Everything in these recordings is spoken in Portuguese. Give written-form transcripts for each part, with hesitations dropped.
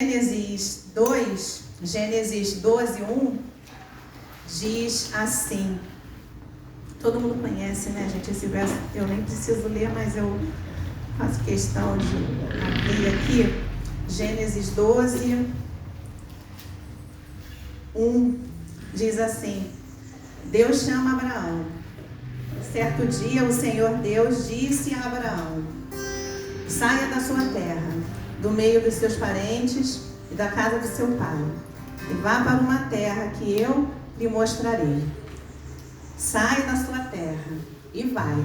Gênesis 12, 1, diz assim. Todo mundo conhece, né, gente? Esse verso eu nem preciso ler, mas eu faço questão de abrir aqui. Gênesis 12, 1, diz assim: Deus chama Abraão. Certo dia o Senhor Deus disse a Abraão: saia da sua terra, do meio dos seus parentes e da casa do seu pai, e vá para uma terra que eu lhe mostrarei. Saia da sua terra e vai.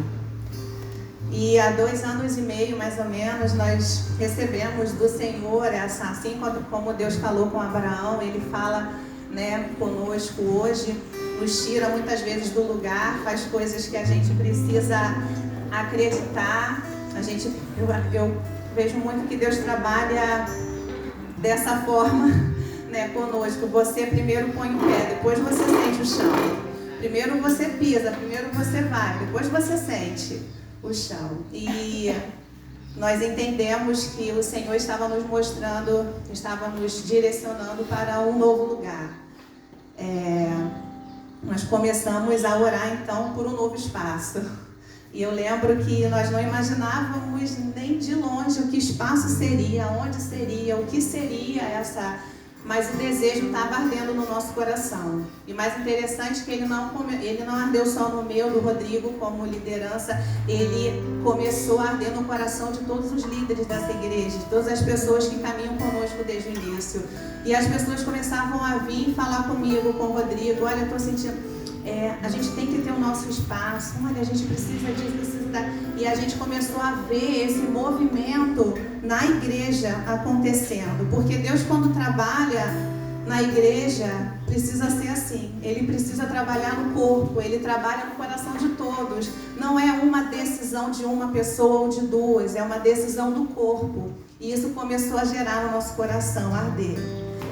E há 2 anos e meio, mais ou menos, nós recebemos do Senhor essa, assim como Deus falou com Abraão, Ele fala, né, conosco hoje, nos tira muitas vezes do lugar, faz coisas que a gente precisa acreditar. Eu vejo muito que Deus trabalha dessa forma, né, conosco. Você primeiro põe o pé, depois você sente o chão. Primeiro você pisa, primeiro você vai, depois você sente o chão. E nós entendemos que o Senhor estava nos mostrando, estava nos direcionando para um novo lugar. Nós começamos a orar então por um novo espaço. E eu lembro que nós não imaginávamos nem de longe o que espaço seria, onde seria, o que seria essa... Mas o desejo estava ardendo no nosso coração. E mais interessante que ele não ardeu só no meu, do Rodrigo, como liderança. Ele começou a arder no coração de todos os líderes dessa igreja, de todas as pessoas que caminham conosco desde o início. E as pessoas começavam a vir falar comigo, com o Rodrigo: olha, eu estou sentindo... a gente tem que ter o nosso espaço, olha, a gente precisa disso, precisa da... E a gente começou a ver esse movimento na igreja acontecendo, porque Deus, quando trabalha na igreja, precisa ser assim. Ele precisa trabalhar no corpo, Ele trabalha no coração de todos. Não é uma decisão de uma pessoa ou de duas, é uma decisão do corpo. E isso começou a gerar no nosso coração, arder.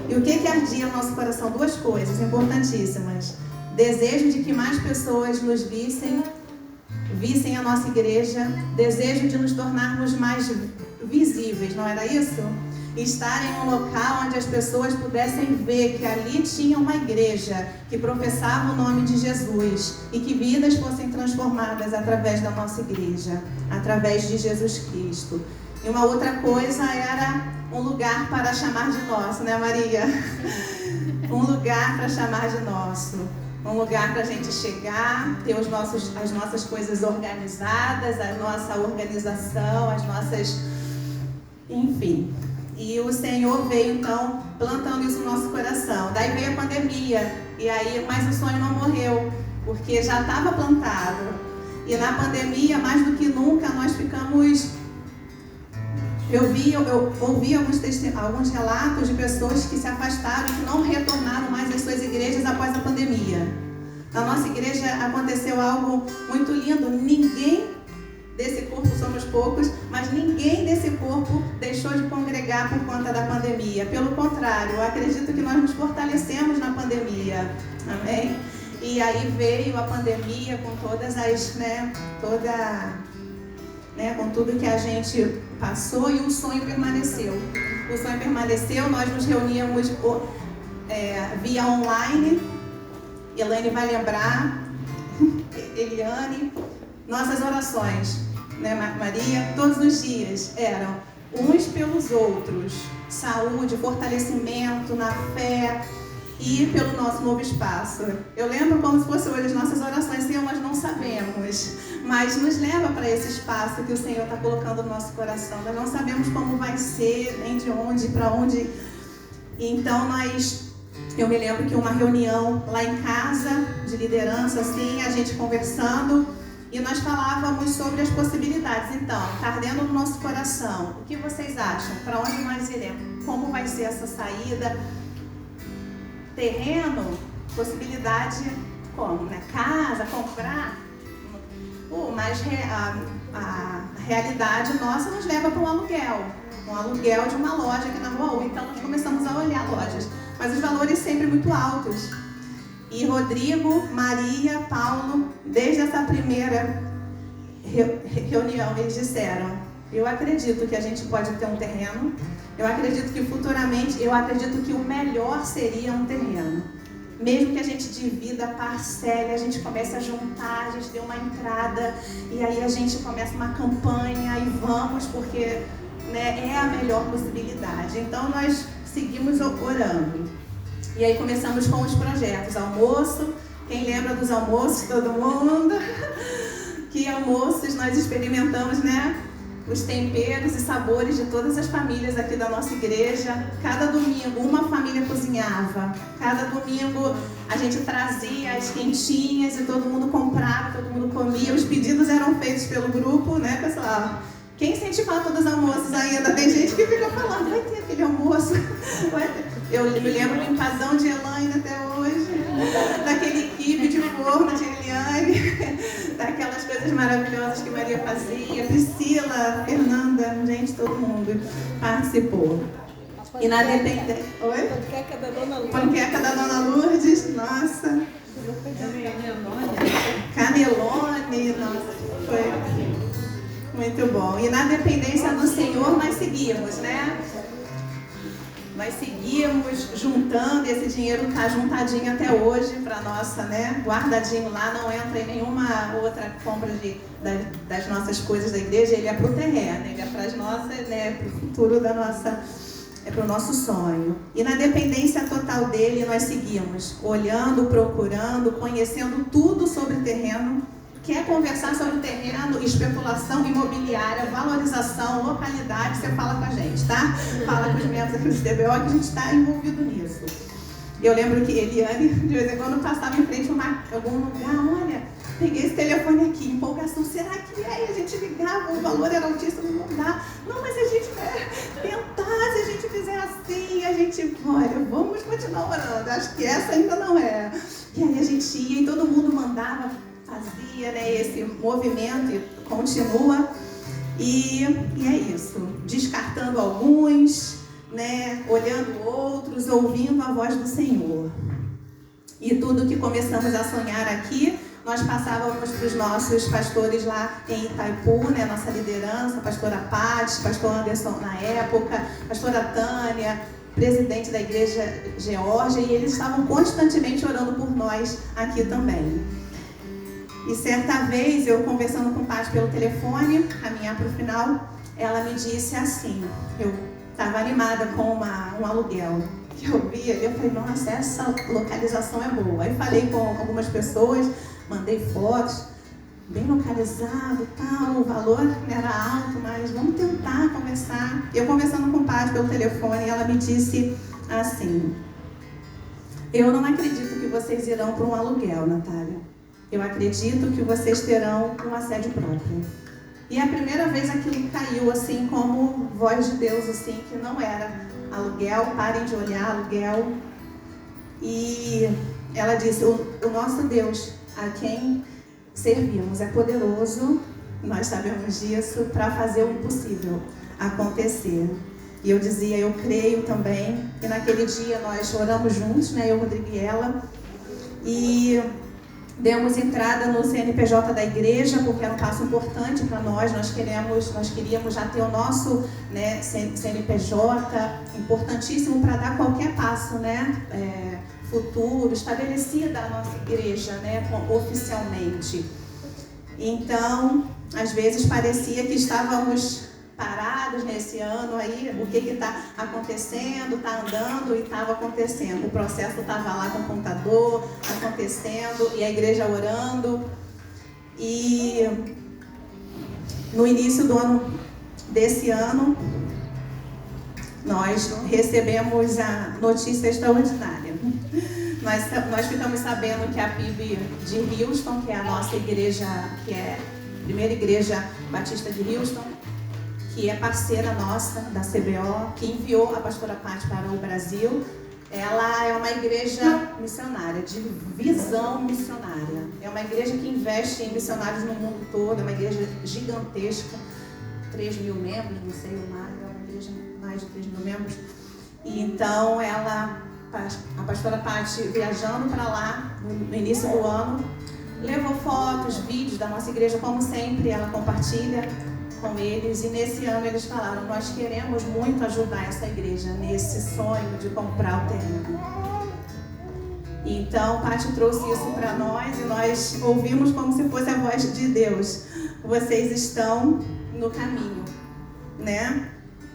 E o que ardia no nosso coração? 2 coisas importantíssimas: desejo de que mais pessoas nos vissem a nossa igreja, desejo de nos tornarmos mais visíveis, não era isso? Estar em um local onde as pessoas pudessem ver que ali tinha uma igreja que professava o nome de Jesus e que vidas fossem transformadas através da nossa igreja, através de Jesus Cristo. E uma outra coisa era um lugar para chamar de nosso, né, Maria? Um lugar para chamar de nosso. Um lugar para a gente chegar, ter as nossas coisas organizadas, a nossa organização, as nossas... Enfim. E o Senhor veio, então, plantando isso no nosso coração. Daí veio a pandemia, mas o sonho não morreu, porque já estava plantado. E na pandemia, mais do que nunca, nós ficamos... Eu ouvi alguns relatos de pessoas que se afastaram e que não retornaram mais às suas igrejas após a pandemia. Na nossa igreja aconteceu algo muito lindo. Ninguém desse corpo, somos poucos, mas ninguém desse corpo deixou de congregar por conta da pandemia. Pelo contrário, eu acredito que nós nos fortalecemos na pandemia. Amém? E aí veio a pandemia com todas as... com tudo que a gente passou, e o sonho permaneceu. O sonho permaneceu, nós nos reuníamos via online. Elaine vai lembrar, Eliane, nossas orações, né, Maria, todos os dias eram uns pelos outros, saúde, fortalecimento na fé e pelo nosso novo espaço. Eu lembro como se fosse hoje as nossas orações, Senhor, nós não sabemos, mas nos leva para esse espaço que o Senhor está colocando no nosso coração. Nós não sabemos como vai ser, nem de onde, para onde. Então eu me lembro que uma reunião lá em casa, de liderança, assim, a gente conversando, e nós falávamos sobre as possibilidades. Então, está ardendo no nosso coração. O que vocês acham? Para onde nós iremos? Como vai ser essa saída? Terreno, possibilidade como? Né? Casa, comprar. Mas a realidade nossa nos leva para um aluguel de uma loja aqui na Rua. Então nós começamos a olhar lojas, mas os valores sempre muito altos. E Rodrigo, Maria, Paulo, desde essa primeira reunião, eles disseram: Eu acredito que a gente pode ter um terreno. Eu acredito que futuramente, eu acredito que o melhor seria um terreno. Mesmo que a gente divida, parcele, a gente comece a juntar, a gente dê uma entrada e aí a gente começa uma campanha e vamos, porque, né, é a melhor possibilidade. Então nós seguimos orando. E aí começamos com os projetos. Almoço, quem lembra dos almoços? Todo mundo? Que almoços nós experimentamos, né? Os temperos e sabores de todas as famílias aqui da nossa igreja. Cada domingo uma família cozinhava. Cada domingo a gente trazia as quentinhas e todo mundo comprava, todo mundo comia. Os pedidos eram feitos pelo grupo, né, pessoal? Quem sente falta dos almoços ainda? Tem gente que fica falando, vai ter aquele almoço? Vai ter. Eu me lembro do empadão de Elaine até hoje, daquele quibe de forno de Eliane, daquelas coisas maravilhosas que Maria fazia, Priscila, Fernanda, gente, todo mundo participou. E na dependência... Oi? Panqueca da Dona Lourdes. Panqueca da Dona Lourdes, nossa. Canelone, nossa, foi muito bom. E na dependência do Senhor nós seguimos, né? Nós seguimos juntando, esse dinheiro está juntadinho até hoje para nossa, né? Guardadinho lá, não entra em nenhuma outra compra das nossas coisas da igreja, ele é para o terreno, ele é para as nossas, né? Para o futuro da nossa, é para o nosso sonho. E na dependência total dele nós seguimos, olhando, procurando, conhecendo tudo sobre o terreno. Quer conversar sobre o terreno, especulação imobiliária, valorização, localidade, você fala com a gente, tá? Fala com os membros aqui do CBO que a gente está envolvido nisso. Eu lembro que Eliane, de vez em quando, passava em frente a algum lugar, olha, peguei esse telefone aqui, empolgação, será que é? E a gente ligava, o valor era altíssimo, não dá. Não, mas se a gente tentar, se a gente fizer assim, a gente, olha, vamos continuar orando, acho que essa ainda não é. E aí a gente ia e todo mundo mandava, fazia, né, esse movimento e continua. E é isso, descartando alguns, né, olhando outros, ouvindo a voz do Senhor. E tudo que começamos a sonhar aqui, nós passávamos para os nossos pastores lá em Itaipu, né, nossa liderança, a pastora Paty, pastor Anderson na época, pastora Tânia, presidente da igreja Geórgia, e eles estavam constantemente orando por nós aqui também. E certa vez, eu conversando com o Paty pelo telefone, caminhar para o final, ela me disse assim, eu estava animada com um aluguel que eu vi ali, eu falei, nossa, essa localização é boa. Aí falei com algumas pessoas, mandei fotos, bem localizado, tal, o valor era alto, mas vamos tentar conversar. Eu conversando com o Paty pelo telefone, ela me disse assim, eu não acredito que vocês irão para um aluguel, Natália. Eu acredito que vocês terão uma sede própria. E a primeira vez aquilo caiu assim como voz de Deus, assim, que não era aluguel, parem de olhar aluguel. E ela disse, o nosso Deus, a quem servimos, é poderoso, nós sabemos disso, para fazer o impossível acontecer. E eu dizia, eu creio também. E naquele dia nós oramos juntos, né, eu, Rodrigo e ela. E demos entrada no CNPJ da igreja, porque era um passo importante para nós. Nós queríamos já ter o nosso, né, CNPJ, importantíssimo para dar qualquer passo, né, futuro, estabelecida a nossa igreja, né, oficialmente. Então, às vezes parecia que estávamos parados nesse ano aí, o que está acontecendo, está andando e estava acontecendo. O processo estava lá com o computador, acontecendo, e a igreja orando. E no início desse ano, nós recebemos a notícia extraordinária. Nós ficamos sabendo que a PIB de Houston, que é a nossa igreja, que é a primeira igreja batista de Houston, que é parceira nossa da CBO, que enviou a pastora Paty para o Brasil. Ela é uma igreja missionária, de visão missionária. É uma igreja que investe em missionários no mundo todo, é uma igreja gigantesca, 3 mil membros, não sei o mais, é uma igreja de mais de 3 mil membros. E então a pastora Paty, viajando para lá no início do ano, levou fotos, vídeos da nossa igreja, como sempre, ela compartilha com eles, e nesse ano eles falaram: nós queremos muito ajudar essa igreja nesse sonho de comprar o terreno. Então, Paty trouxe isso para nós e nós ouvimos como se fosse a voz de Deus. Vocês estão no caminho, né?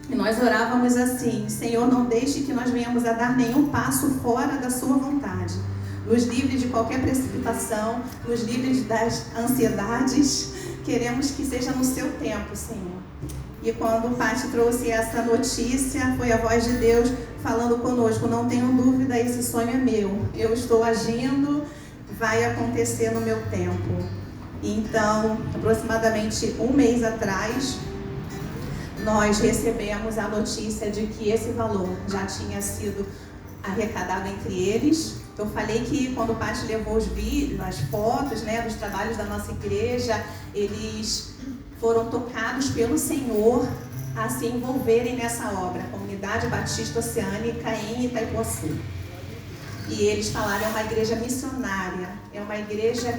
E nós orávamos assim: Senhor, não deixe que nós venhamos a dar nenhum passo fora da sua vontade. Nos livre de qualquer precipitação, nos livre das ansiedades. Queremos que seja no seu tempo, Senhor. E quando o Paty trouxe essa notícia, foi a voz de Deus falando conosco: não tenham dúvida, esse sonho é meu. Eu estou agindo, vai acontecer no meu tempo. Então, aproximadamente um mês atrás, nós recebemos a notícia de que esse valor já tinha sido arrecadado entre eles. Eu falei que quando o Paty levou os vídeos, as fotos, né, dos trabalhos da nossa igreja, eles foram tocados pelo Senhor a se envolverem nessa obra, a Comunidade Batista Oceânica em Itaipuaçu. E eles falaram: é uma igreja missionária, é uma igreja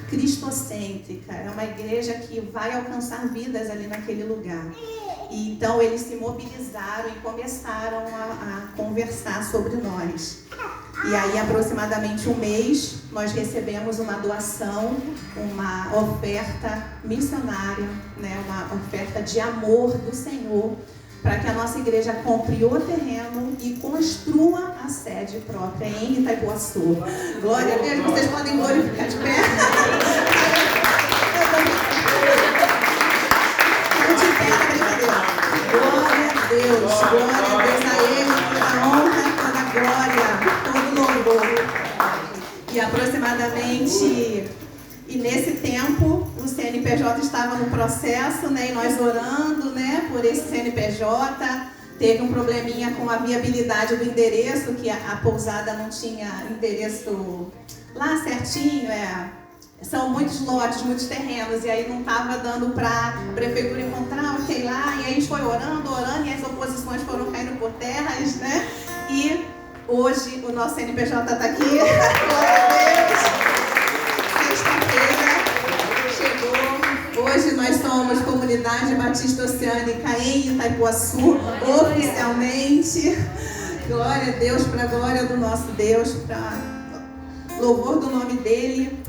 cristocêntrica, é uma igreja que vai alcançar vidas ali naquele lugar. E então eles se mobilizaram e começaram a conversar sobre nós. E aí, aproximadamente um mês, nós recebemos uma doação, uma oferta missionária, né, uma oferta de amor do Senhor, para que a nossa igreja compre o terreno e construa a sede própria em Itaipuaçu. Glória a Deus, vocês podem glorificar de pé. Glória a Deus a Ele, toda honra, toda glória, todo louvor. E aproximadamente, e nesse tempo, o CNPJ estava no processo, né, e nós orando, né, por esse CNPJ. Teve um probleminha com a viabilidade do endereço, que a pousada não tinha endereço lá certinho, são muitos lotes, muitos terrenos, e aí não estava dando para a prefeitura encontrar, ok, lá, e aí a gente foi orando, e as oposições foram caindo por terras, né? E hoje o nosso CNPJ está aqui, glória a Deus, sexta-feira chegou, hoje nós somos Comunidade Batista Oceânica em Itaipuaçu, oficialmente, glória a Deus, para a glória do nosso Deus, para louvor do nome dEle.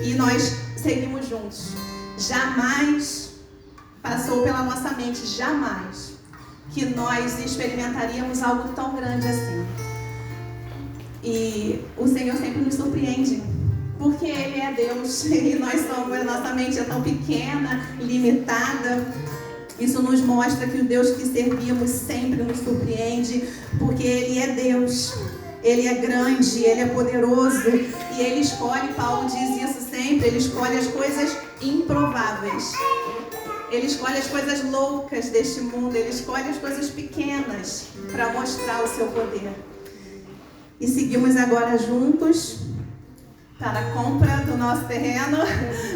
E nós seguimos juntos. Jamais passou pela nossa mente, jamais, que nós experimentaríamos algo tão grande assim. E o Senhor sempre nos surpreende, porque Ele é Deus e nós somos, a nossa mente é tão pequena, limitada. Isso nos mostra que o Deus que servimos sempre nos surpreende, porque Ele é Deus. Ele é grande, Ele é poderoso e Ele escolhe, Paulo diz isso sempre, Ele escolhe as coisas improváveis. Ele escolhe as coisas loucas deste mundo, Ele escolhe as coisas pequenas para mostrar o seu poder. E seguimos agora juntos para a compra do nosso terreno.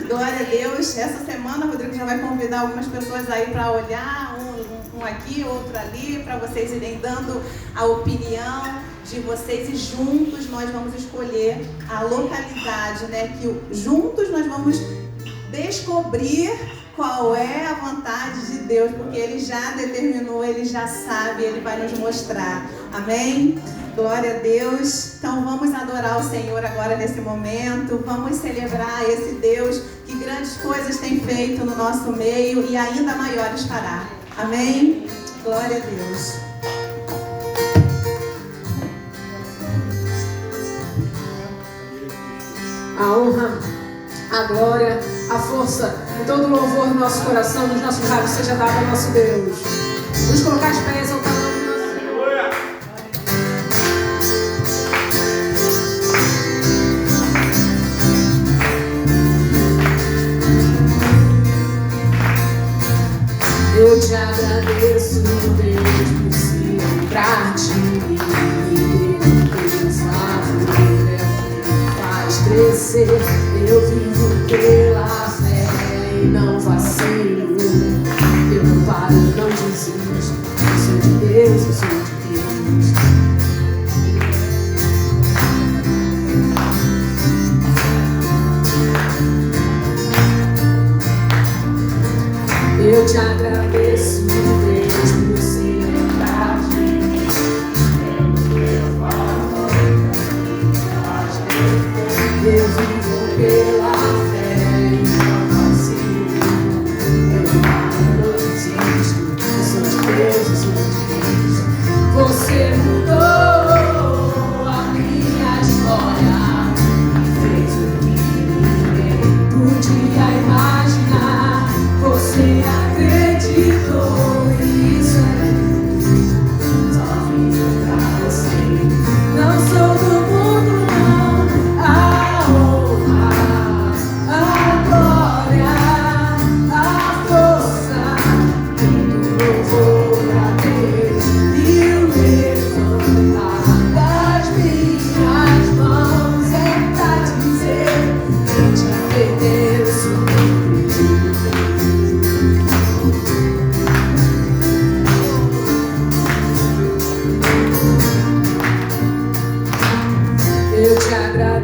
Glória a Deus. Essa semana o Rodrigo já vai convidar algumas pessoas aí para olhar, um aqui, outro ali, para vocês irem dando a opinião de vocês e juntos nós vamos escolher a localidade, né? Que juntos nós vamos descobrir qual é a vontade de Deus, porque Ele já determinou, Ele já sabe, Ele vai nos mostrar. Amém? Glória a Deus. Então vamos adorar o Senhor agora nesse momento, vamos celebrar esse Deus que grandes coisas tem feito no nosso meio e ainda maiores fará. Amém? Glória a Deus. A honra, a glória, a força e todo o louvor no nosso coração, nos nossos lábios seja dado ao nosso Deus. Vamos colocar as pés ao tamanho do nosso Senhor. Eu te agradeço, Deus, por se lembrar de mim. Crescer, eu vivo pela fé e não vacilo. Eu não paro, não desisto. Eu sou de Deus, eu sou de Deus.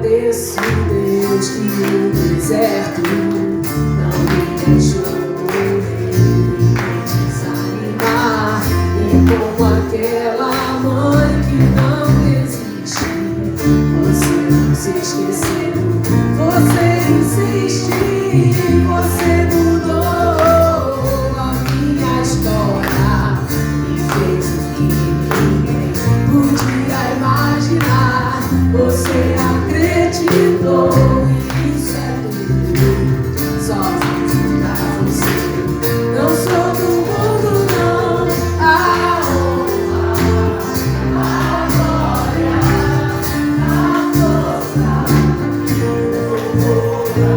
agradeço, Deus, que o deserto não me deixou morrer, desanimar. E como aquela mãe que não desiste, você não se esqueceu, você insiste, você mudou a minha história e fez o que ninguém podia imaginar. Você acreditou e isso é tudo, só fiz pra você. Não sou do mundo, não. A honra, a glória, a força, o louvor,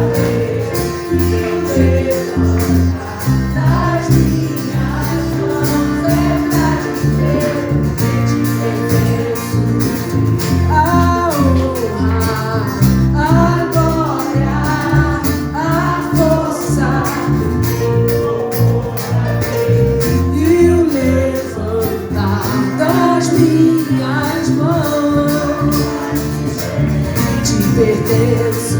e o levantar das minhas mãos é pra dizer que te pertenço. A honra, a glória, a força e o levantar das minhas mãos te pertenço.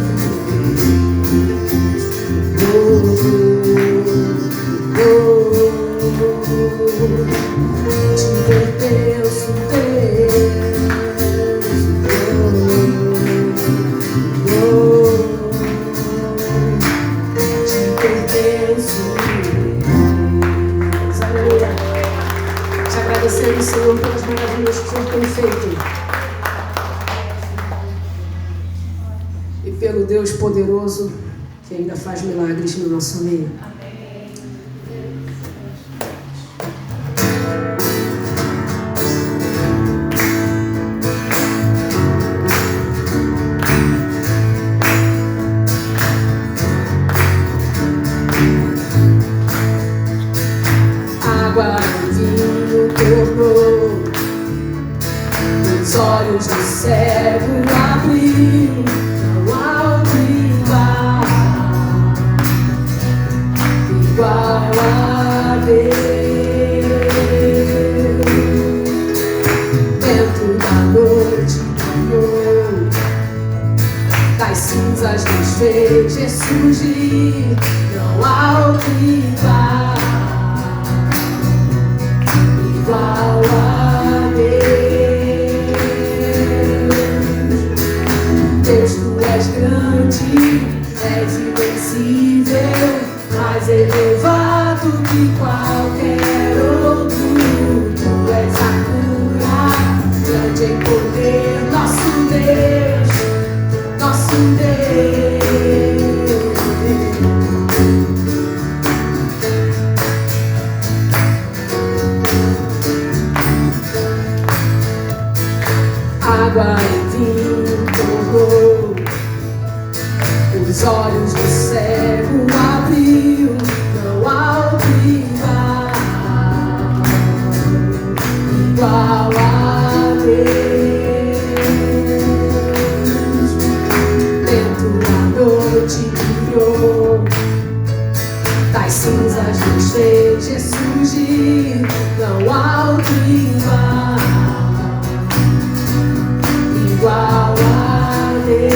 Te pertenço, te pertenço. Aleluia. Te agradecendo, Senhor, pelas maravilhas que o Senhor tem feito. E pelo Deus poderoso que ainda faz milagres no nosso meio. Água e vinho tornou, os olhos do cego abriu, não há outro igual a Deus. Dentro da noite brilhou, das cinzas nos fez ressurgir, não há outro igual a Deus. Deus, tu és grande, és invencível, mais elevado que qualquer outro. Tu és a cura, grande em poder, nosso Deus, nosso Deus. Água e vinho torrou, os olhos do cego abriu, não há outro igual a Deus. Dentro da noite brilhou, das cinzas nos fez ressurgir, não há outro igual a Deus.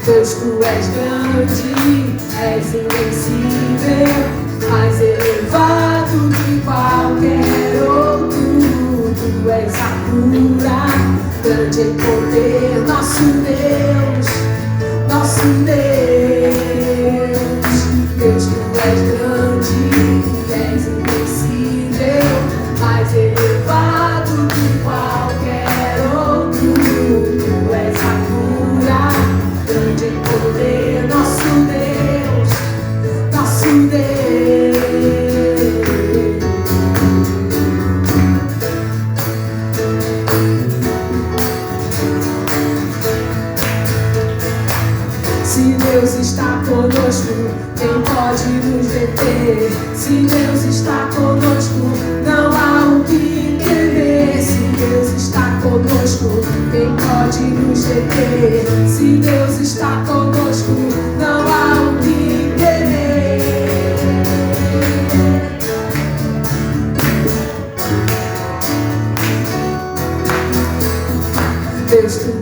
Deus, tu és grande, és invencível, mais elevado que qualquer outro. Tu és a cura, grande em poder, nosso Deus, nosso Deus. Deus, tu és grande, és invencível, mais elevado que qualquer outro. Tu és a cura, grande em poder, nosso Deus, nosso Deus. Se Deus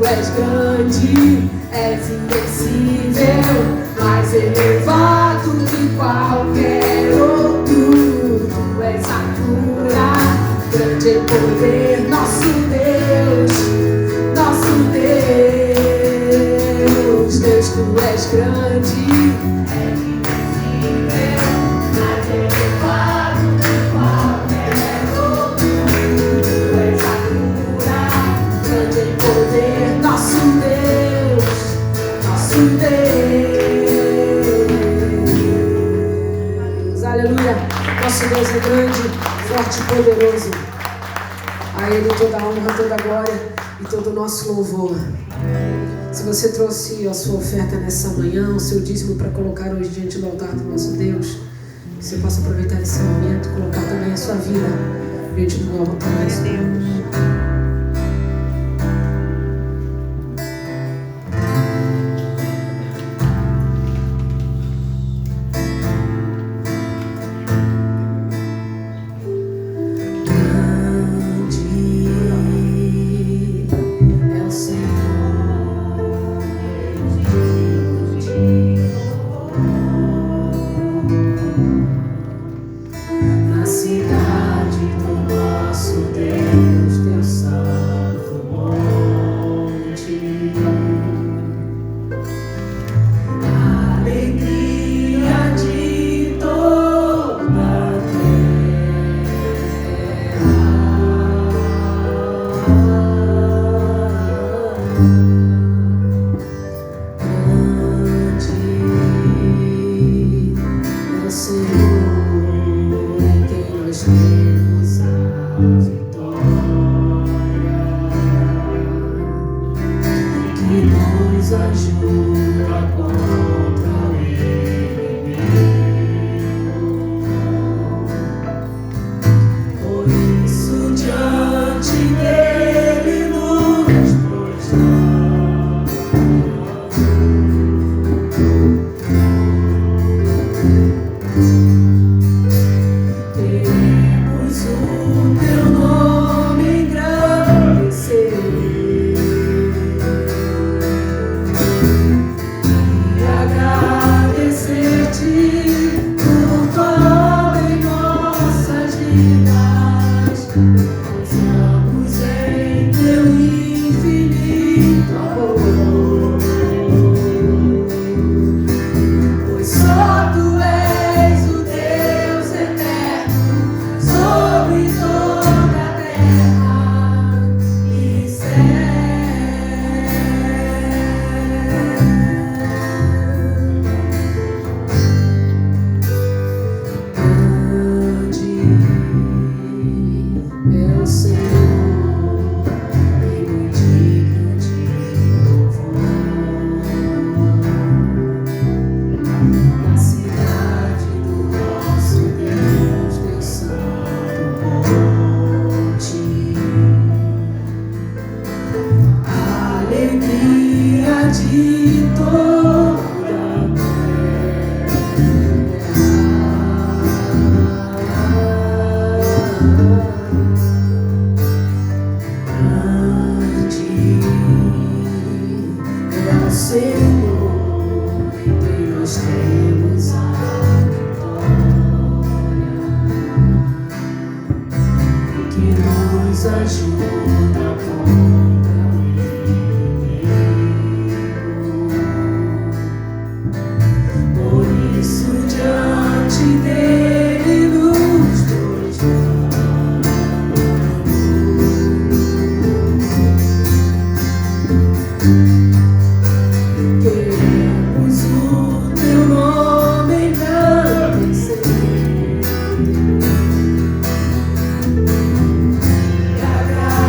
és grande, és invencível, mais elevado que qualquer outro. Tu és a cura, grande em poder, nosso Deus, nosso Deus. Deus, tu és grande, és invencível, mais elevado que qualquer outro. Tu és a cura, grande em poder, nosso Deus, nosso Deus. Aleluia. Nosso Deus é grande, forte e poderoso. A Ele toda a honra, toda a glória e todo o nosso louvor. Se você trouxe a sua oferta nessa manhã, o seu dízimo para colocar hoje diante do altar do nosso Deus, você possa aproveitar esse momento, colocar também a sua vida diante do altar do nosso Deus.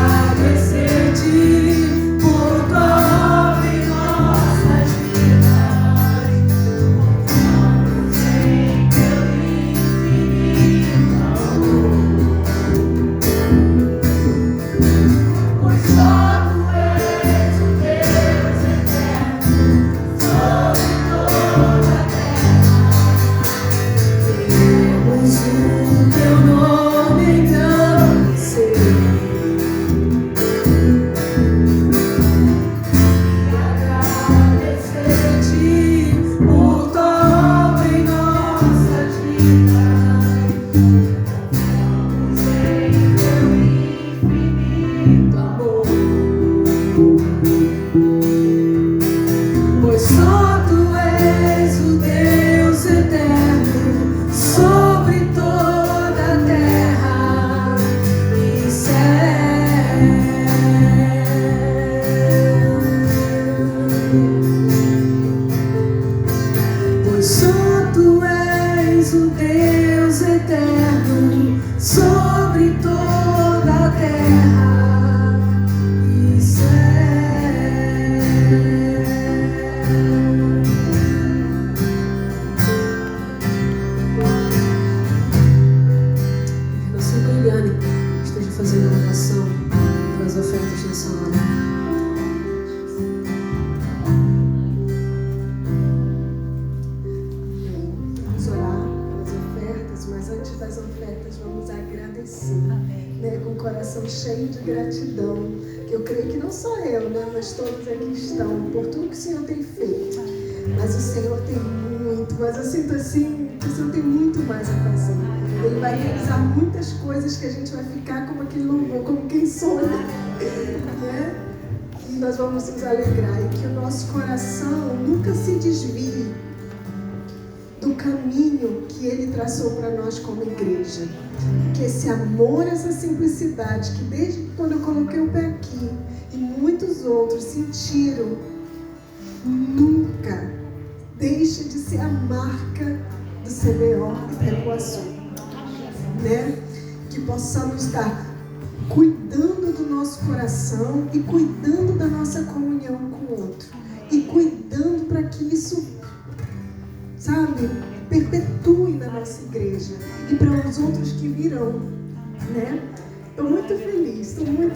Agradecer-te fazer a oração pelas ofertas nessa hora. Vamos orar pelas ofertas, mas antes das ofertas vamos agradecer, né, com o coração cheio de gratidão, que eu creio que não só eu, né, mas todos aqui estão, por tudo que o Senhor tem feito. Mas o Senhor tem muito, mas eu sinto assim que o Senhor tem muito mais a fazer. Ele vai realizar muitas coisas que a gente vai ficar como aquele louvor, como quem sonha, né? E nós vamos nos alegrar e que o nosso coração nunca se desvie do caminho que Ele traçou para nós como igreja. Que esse amor, essa simplicidade, que desde quando eu coloquei o pé aqui e muitos outros sentiram, nunca deixe de ser a marca do CBO e da Iguaçu, né? Que possamos estar cuidando do nosso coração e cuidando da nossa comunhão com o outro e cuidando para que isso, sabe, perpetue na nossa igreja e para os outros que virão, né? Estou muito feliz, estou muito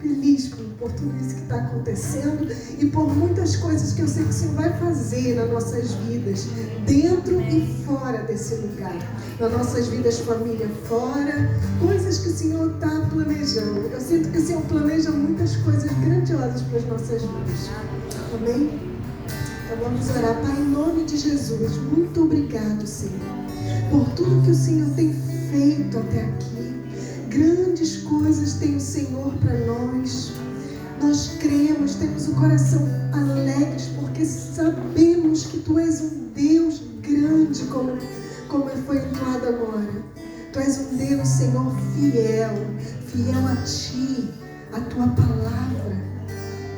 feliz por tudo isso que está acontecendo e por muitas coisas que eu sei que o Senhor vai fazer nas nossas vidas, dentro e fora desse lugar, nas nossas vidas, família fora, coisas que o Senhor está planejando. Eu sinto que o Senhor planeja muitas coisas grandiosas para as nossas vidas. Amém? Então vamos orar. Pai, em nome de Jesus, muito obrigado, Senhor, por tudo que o Senhor tem feito até aqui. Grandes coisas tem o Senhor para nós. Nós cremos, temos o coração alegre, porque sabemos que Tu és um Deus grande, como foi entoado agora. Tu és um Deus, Senhor, fiel a Ti, a Tua palavra,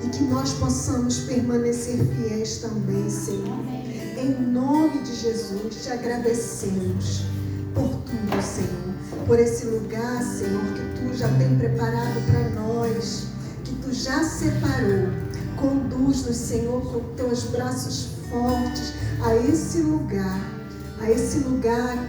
e que nós possamos permanecer fiéis também, Senhor. Em nome de Jesus, Te agradecemos por tudo, Senhor, por esse lugar, Senhor, que Tu já tem preparado para nós, que Tu já separou. Conduz-nos, Senhor, com Teus braços fortes a esse lugar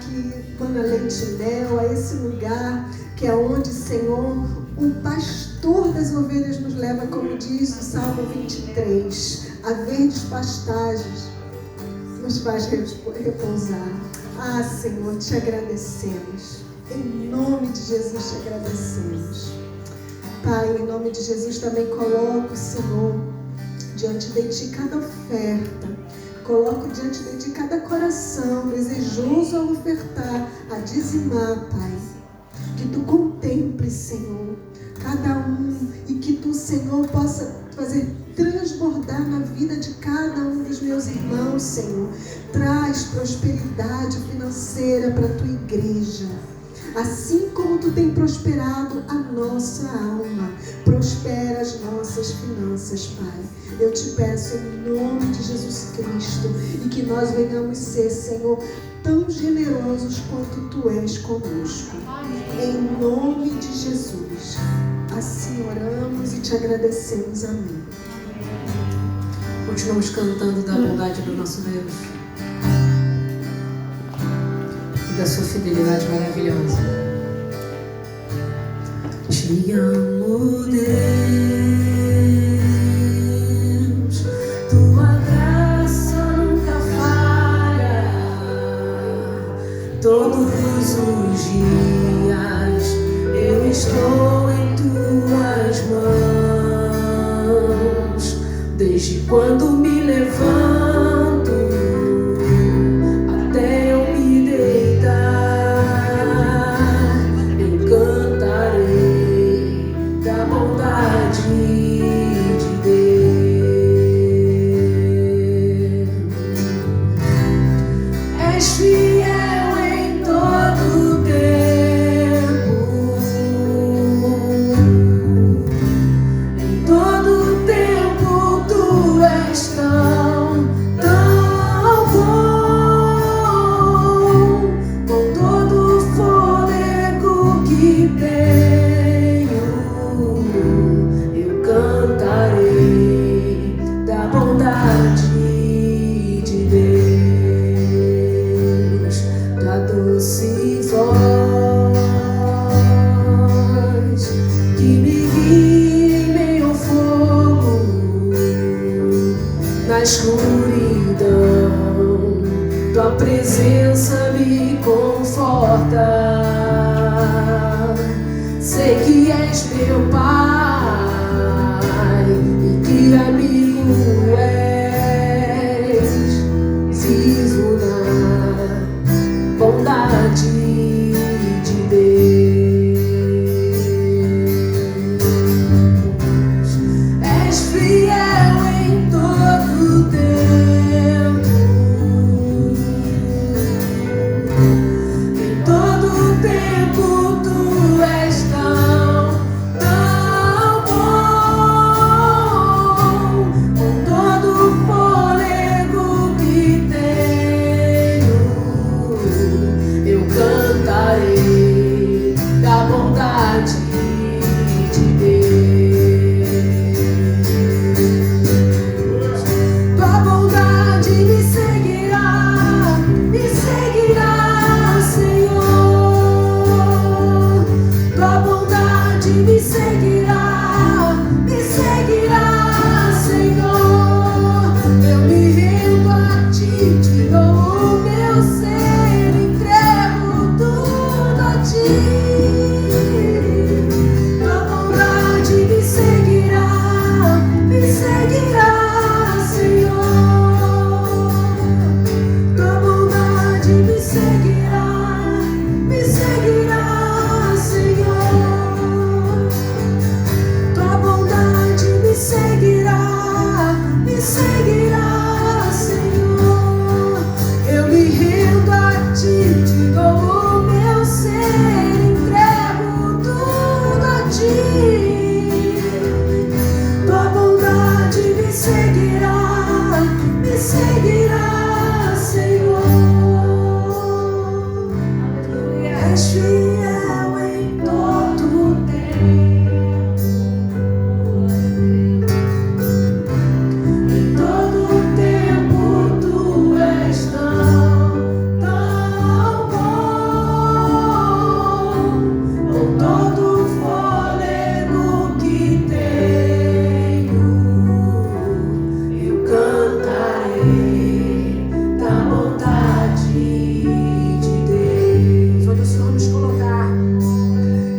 que mana leite e mel, a esse lugar que é onde, Senhor, o pastor das ovelhas nos leva, como diz o Salmo 23, a verdes pastagens nos faz repousar. Ah, Senhor, Te agradecemos. Em nome de Jesus Te agradecemos. Pai, em nome de Jesus também coloco, Senhor, diante de Ti cada oferta. Coloco diante de Ti cada coração desejoso a ofertar, a dizimar, Pai. Que Tu contemples, Senhor, cada um e que Tu, Senhor, possa fazer transbordar na vida de cada um dos meus irmãos, Senhor. Traz prosperidade financeira para a Tua igreja. Assim como Tu tem prosperado a nossa alma, prospera as nossas finanças, Pai. Eu Te peço em nome de Jesus Cristo e que nós venhamos ser, Senhor, tão generosos quanto Tu és conosco. Em nome de Jesus. Assim oramos e Te agradecemos. Amém. Continuamos cantando da bondade do nosso Deus e da Sua fidelidade maravilhosa. Te amo, Deus, Tua graça nunca falha. Todos os dias eu estou em Tuas mãos, desde quando me levanto até eu me deitar, eu cantarei da bondade de Deus. És fiel em todo tempo, em todo tempo Tu és tão bom. Com todo o fôlego que tenho, eu cantarei da bondade de Deus, da doce voz bondade de Deus. Tua bondade me seguirá, Senhor. Tua bondade me seguirá, Senhor. Eu me rendo a ti, te dou o meu ser, entrego tudo a ti. Tua bondade me seguirá, Senhor. Tua bondade me seguirá, Senhor. Tua bondade me seguirá, Senhor. Eu me rendo a ti, te dou o meu ser, entrego tudo a ti. Tua bondade me seguirá, Senhor. És fiel em todo tempo. Em todo tempo tu és tão bom. Com todo o fôlego que tenho, eu cantarei da bondade de Deus. Todos vamos colocar.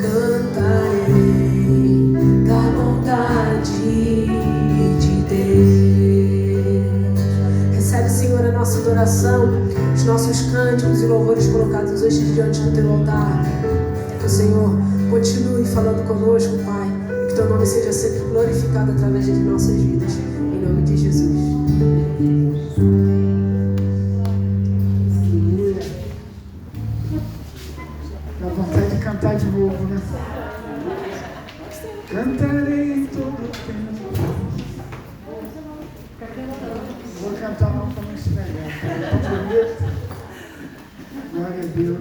Cantarei da bondade de Deus. Recebe, Senhor, a nossa adoração, os nossos cânticos e louvores colocados hoje diante do teu altar. Que o Senhor continue falando conosco, Pai. Que teu nome seja sempre glorificado através de nossas vidas. Em nome de Jesus. Dá vontade de cantar de novo, né? Cantarei em todo tempo. Vou cantar não para não estragar. Glória a Deus.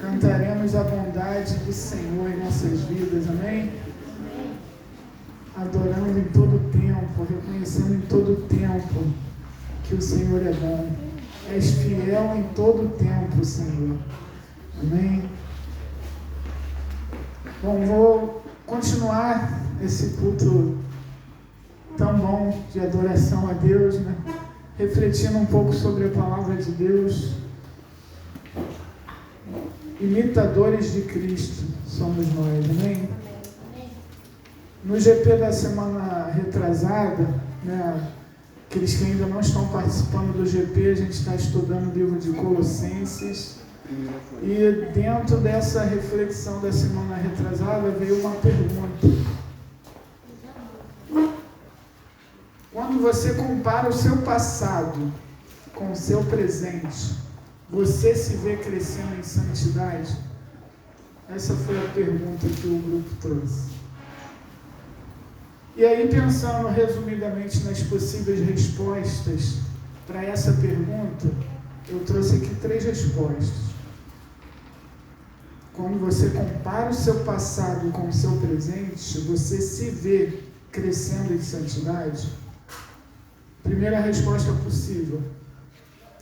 Cantaremos a bondade do Senhor em nossas vidas, amém? Adorando em todo tempo, reconhecendo em todo tempo que o Senhor é bom. És fiel em todo tempo, Senhor. Amém? Bom, vou continuar esse culto tão bom de adoração a Deus, né? Refletindo um pouco sobre a palavra de Deus. Imitadores de Cristo somos nós, amém? No GP da semana retrasada, né? Aqueles que ainda não estão participando do GP, a gente está estudando o livro de Colossenses. E dentro dessa reflexão da semana retrasada veio uma pergunta. Quando você compara o seu passado com o seu presente, você se vê crescendo em santidade? Essa foi a pergunta que o grupo trouxe. E aí, pensando resumidamente nas possíveis respostas para essa pergunta, eu trouxe aqui 3 respostas. Quando você compara o seu passado com o seu presente, você se vê crescendo em santidade? Primeira resposta possível: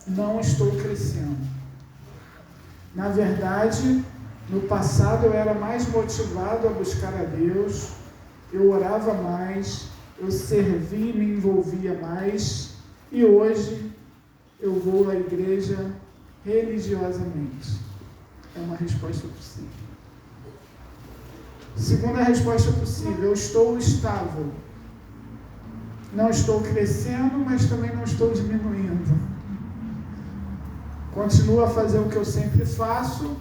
não estou crescendo. Na verdade, no passado eu era mais motivado a buscar a Deus, eu orava mais, eu servia e me envolvia mais, e hoje eu vou à igreja religiosamente. É uma resposta possível. Segunda resposta possível: eu estou estável. Não estou crescendo, mas também não estou diminuindo. Continuo a fazer o que eu sempre faço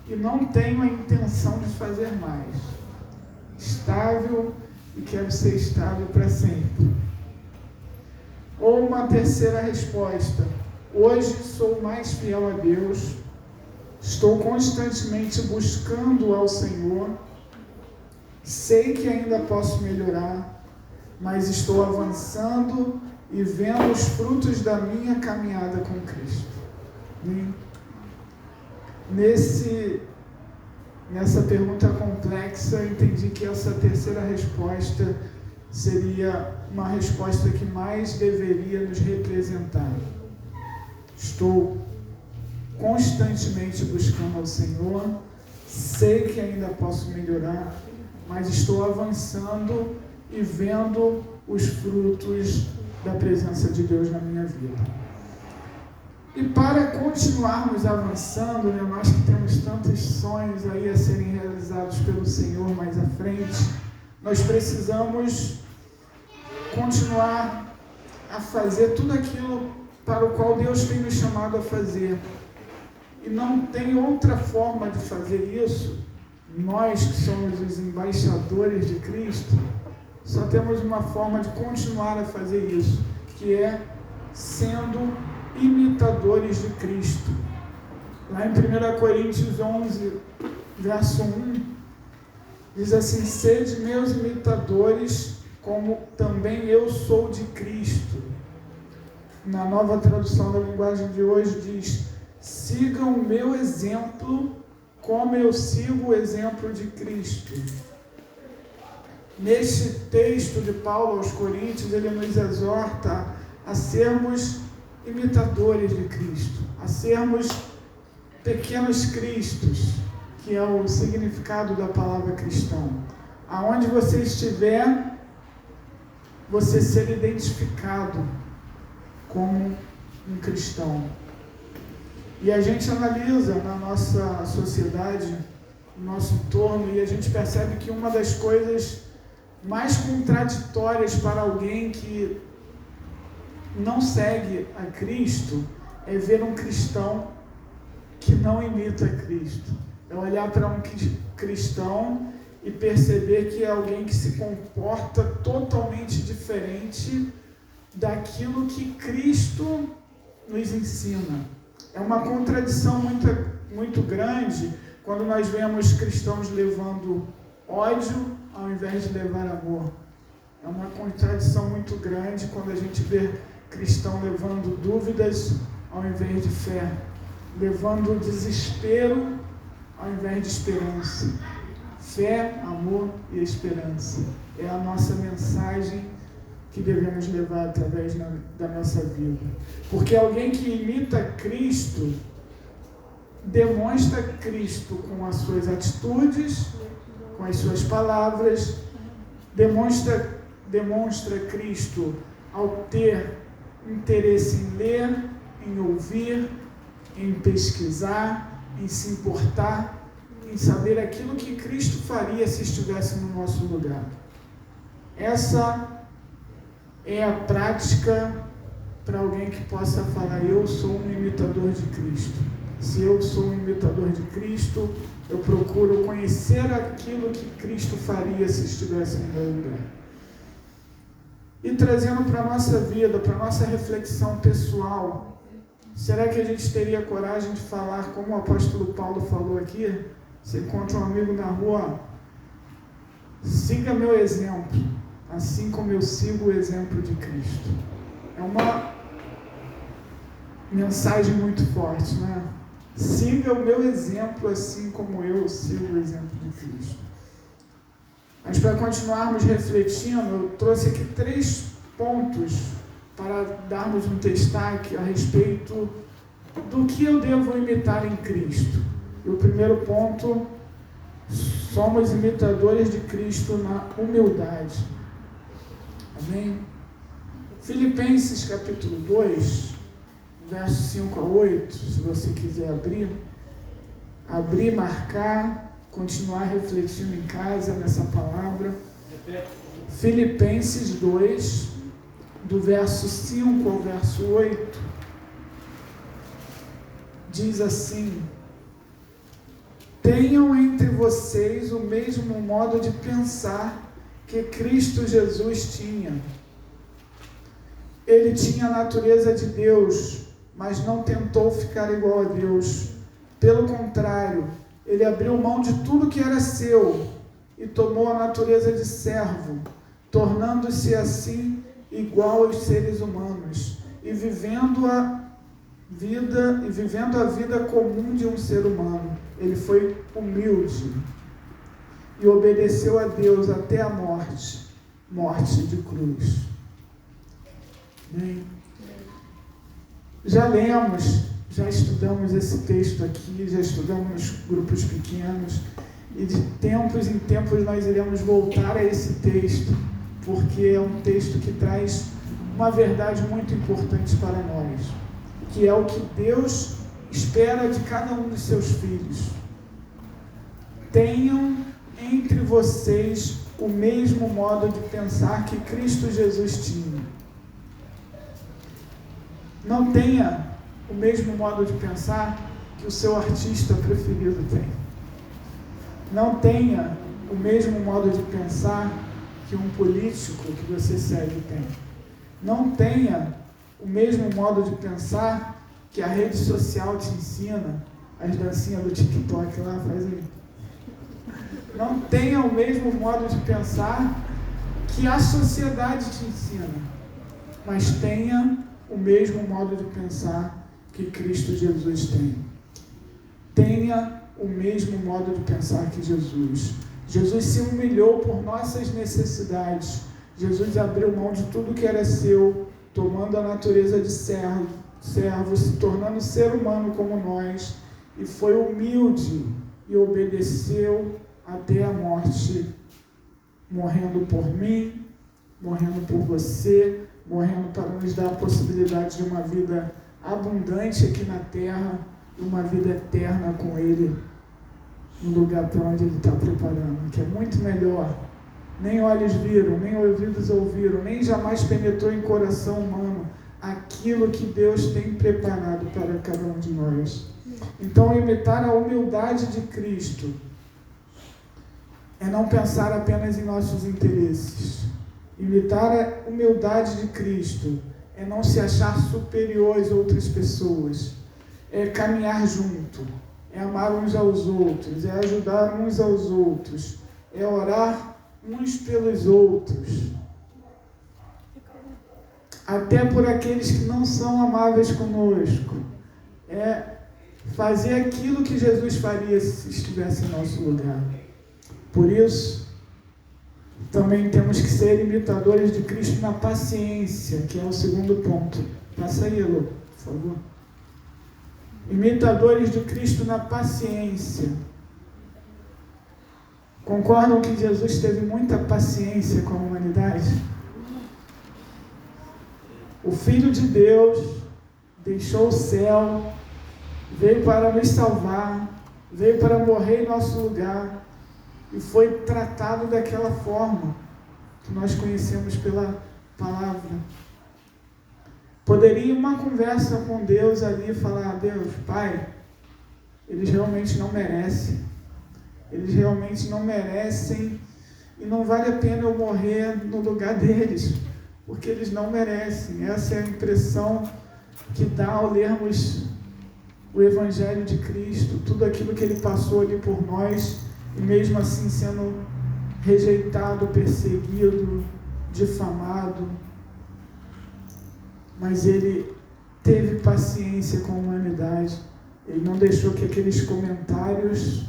e não tenho a intenção de fazer mais. Estável e quero ser estável para sempre. Ou uma terceira resposta: hoje sou mais fiel a Deus, estou constantemente buscando ao Senhor, sei que ainda posso melhorar, mas estou avançando e vendo os frutos da minha caminhada com Cristo. Nesse nessa pergunta complexa, eu entendi que essa terceira resposta seria uma resposta que mais deveria nos representar. Estou constantemente buscando ao Senhor, sei que ainda posso melhorar, mas estou avançando e vendo os frutos da presença de Deus na minha vida. E para continuarmos avançando, né, nós que temos tantos sonhos aí a serem realizados pelo Senhor mais à frente, nós precisamos continuar a fazer tudo aquilo para o qual Deus tem nos chamado a fazer. E não tem outra forma de fazer isso. Nós que somos os embaixadores de Cristo, só temos uma forma de continuar a fazer isso, que é sendo imitadores de Cristo. Lá em 1 Coríntios 11, verso 1, diz assim: sede meus imitadores, como também eu sou de Cristo. Na Nova Tradução da Linguagem de hoje diz: sigam o meu exemplo, como eu sigo o exemplo de Cristo. Neste texto de Paulo aos Coríntios, ele nos exorta a sermos imitadores de Cristo, a sermos pequenos cristos, que é o significado da palavra cristão. Aonde você estiver, você ser identificado como um cristão. E a gente analisa na nossa sociedade, no nosso entorno, e a gente percebe que uma das coisas mais contraditórias para alguém que não segue a Cristo é ver um cristão que não imita Cristo. É olhar para um cristão e perceber que é alguém que se comporta totalmente diferente daquilo que Cristo nos ensina. É uma contradição muito grande quando nós vemos cristãos levando ódio ao invés de levar amor. É uma contradição muito grande quando a gente vê cristão levando dúvidas ao invés de fé, levando desespero ao invés de esperança. Fé, amor e esperança é a nossa mensagem que devemos levar através da nossa vida. Porque alguém que imita Cristo demonstra Cristo com as suas atitudes, com as suas palavras, demonstra Cristo ao ter interesse em ler, em ouvir, em pesquisar, em se importar, em saber aquilo que Cristo faria se estivesse no nosso lugar. Essa é a prática para alguém que possa falar: eu sou um imitador de Cristo. Se eu sou um imitador de Cristo, eu procuro conhecer aquilo que Cristo faria se estivesse no meu lugar. E trazendo para a nossa vida, para a nossa reflexão pessoal, será que a gente teria coragem de falar como o apóstolo Paulo falou aqui? Você encontra um amigo na rua: siga meu exemplo, assim como eu sigo o exemplo de Cristo. É uma mensagem muito forte, né? Siga o meu exemplo, assim como eu sigo o exemplo de Cristo. Mas para continuarmos refletindo, eu trouxe aqui 3 pontos para darmos um destaque a respeito do que eu devo imitar em Cristo. E o primeiro ponto: somos imitadores de Cristo na humildade. Amém? Filipenses capítulo 2, versos 5 a 8, se você quiser abrir, marcar, continuar refletindo em casa nessa palavra. Filipenses 2, do verso 5 ao verso 8, diz assim: tenham entre vocês o mesmo modo de pensar que Cristo Jesus tinha. Ele tinha a natureza de Deus, mas não tentou ficar igual a Deus. Pelo contrário, ele abriu mão de tudo que era seu e tomou a natureza de servo, tornando-se assim igual aos seres humanos e vivendo a vida comum de um ser humano. ele foi humilde e obedeceu a Deus até a morte de cruz. Bem, já lemos, já estudamos esse texto aqui, já estudamos nos grupos pequenos, e de tempos em tempos nós iremos voltar a esse texto, porque é um texto que traz uma verdade muito importante para nós, que é o que Deus espera de cada um dos seus filhos. Tenham entre vocês o mesmo modo de pensar que Cristo Jesus tinha. Não tenha o mesmo modo de pensar que o seu artista preferido tem. Não tenha o mesmo modo de pensar que um político que você segue tem. Não tenha o mesmo modo de pensar que a rede social te ensina, as dancinhas do TikTok lá, faz aí. Não tenha o mesmo modo de pensar que a sociedade te ensina, mas tenha o mesmo modo de pensar que Cristo Jesus tem. Tenha o mesmo modo de pensar que Jesus. Jesus se humilhou por nossas necessidades. Jesus abriu mão de tudo que era seu, tomando a natureza de servo, se tornando ser humano como nós, e foi humilde e obedeceu até a morte, morrendo por mim, morrendo por você, morrendo para nos dar a possibilidade de uma vida abundante aqui na terra, e uma vida eterna com Ele, no lugar para onde Ele está preparando, que é muito melhor. Nem olhos viram, nem ouvidos ouviram, nem jamais penetrou em coração humano aquilo que Deus tem preparado para cada um de nós. Então, imitar a humildade de Cristo é não pensar apenas em nossos interesses. Imitar a humildade de Cristo é não se achar superior às outras pessoas. É caminhar junto, é amar uns aos outros, é ajudar uns aos outros, é orar uns pelos outros. Até por aqueles que não são amáveis conosco. É fazer aquilo que Jesus faria se estivesse em nosso lugar. Por isso, também temos que ser imitadores de Cristo na paciência, que é o segundo ponto. Passa aí, Elô, por favor. Imitadores de Cristo na paciência. Concordam que Jesus teve muita paciência com a humanidade? O Filho de Deus deixou o céu, veio para nos salvar, veio para morrer em nosso lugar e foi tratado daquela forma que nós conhecemos pela palavra. Poderia uma conversa com Deus ali falar: Deus, Pai, eles realmente não merecem. Eles realmente não merecem e não vale a pena eu morrer no lugar deles, porque eles não merecem. Essa é a impressão que dá ao lermos o Evangelho de Cristo, tudo aquilo que Ele passou ali por nós, e mesmo assim sendo rejeitado, perseguido, difamado. Mas Ele teve paciência com a humanidade. Ele não deixou que aqueles comentários,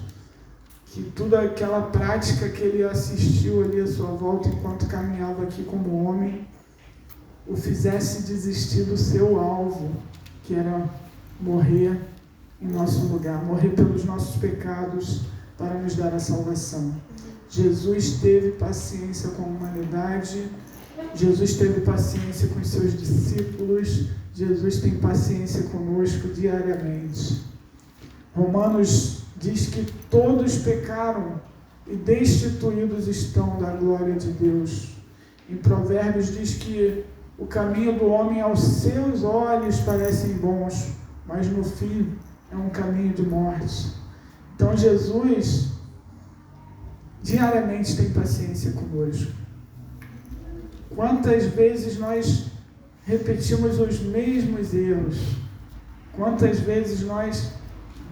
que toda aquela prática que Ele assistiu ali à sua volta enquanto caminhava aqui como homem, o fizesse desistir do seu alvo, que era morrer em nosso lugar, morrer pelos nossos pecados para nos dar a salvação. Jesus teve paciência com a humanidade, Jesus teve paciência com os seus discípulos, Jesus tem paciência conosco diariamente. Romanos diz que todos pecaram e destituídos estão da glória de Deus. Em Provérbios diz que o caminho do homem aos seus olhos parecem bons, mas no fim é um caminho de morte. Então Jesus diariamente tem paciência conosco. Quantas vezes nós repetimos os mesmos erros? Quantas vezes nós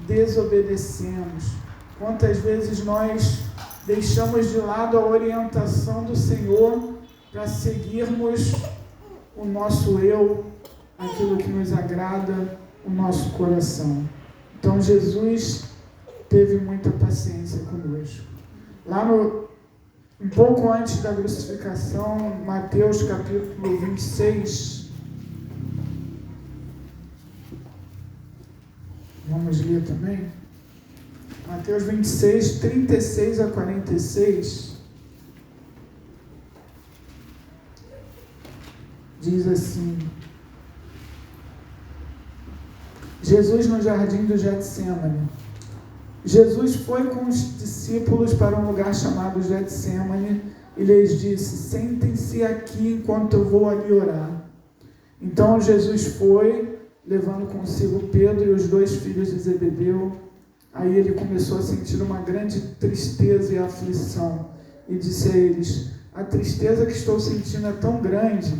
desobedecemos? Quantas vezes nós deixamos de lado a orientação do Senhor para seguirmos o nosso eu, aquilo que nos agrada, o nosso coração? Então Jesus teve muita paciência conosco. Lá um pouco antes da crucificação, Mateus capítulo 26, vamos ler também, Mateus 26, 36 a 46, diz assim: Jesus no jardim do Getsemane. Jesus foi com os discípulos para um lugar chamado Getsemane e lhes disse: sentem-se aqui enquanto eu vou ali orar. Então Jesus foi, levando consigo Pedro e os 2 filhos de Zebedeu. Aí ele começou a sentir uma grande tristeza e aflição e disse a eles: a tristeza que estou sentindo é tão grande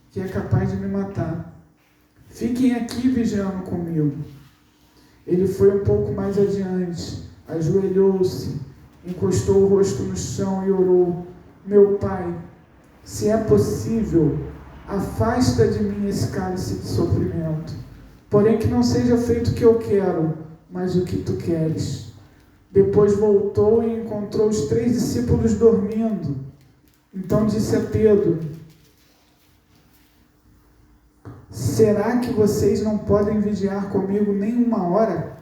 que é capaz de me matar. Fiquem aqui vigiando comigo. Ele foi um pouco mais adiante, ajoelhou-se, encostou o rosto no chão e orou: meu Pai, se é possível, afasta de mim esse cálice de sofrimento. Porém que não seja feito o que eu quero, mas o que tu queres. Depois voltou e encontrou os 3 discípulos dormindo. Então disse a Pedro: será que vocês não podem vigiar comigo nem 1 hora?